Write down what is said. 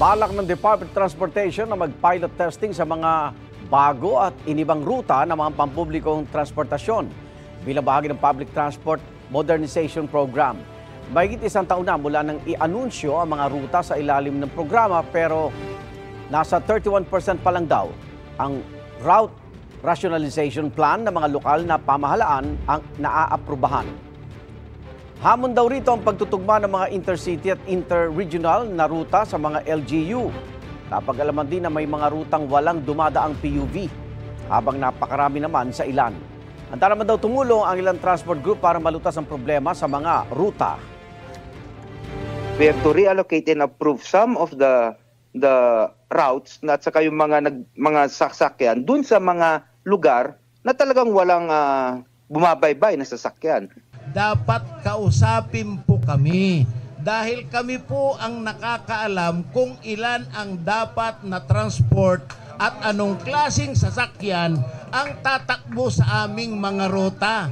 Balak ng Department of Transportation na mag-pilot testing sa mga bago at inibang ruta ng mga pampublikong transportasyon bilang bahagi ng Public Transport Modernization Program. Mahigit isang taon na mula nang i-anunsyo ang mga ruta sa ilalim ng programa, pero nasa 31% pa lang daw ang route rationalization plan ng mga lokal na pamahalaan ang naaaprubahan. Hamon daw rito ang pagtutugma ng mga intercity at interregional na ruta sa mga LGU. Napag-alaman din na may mga rutang walang dumadaang PUV, habang napakarami naman sa ilan. Handa naman daw tumulong ang ilang transport group para malutas ang problema sa mga ruta. We have to reallocate and approve some of the routes at saka yung mga sasakyan dun sa mga lugar na talagang walang bumabaybay na sasakyan. Dapat kausapin po kami dahil kami po ang nakakaalam kung ilan ang dapat na transport at anong klaseng sasakyan ang tatakbo sa aming mga ruta.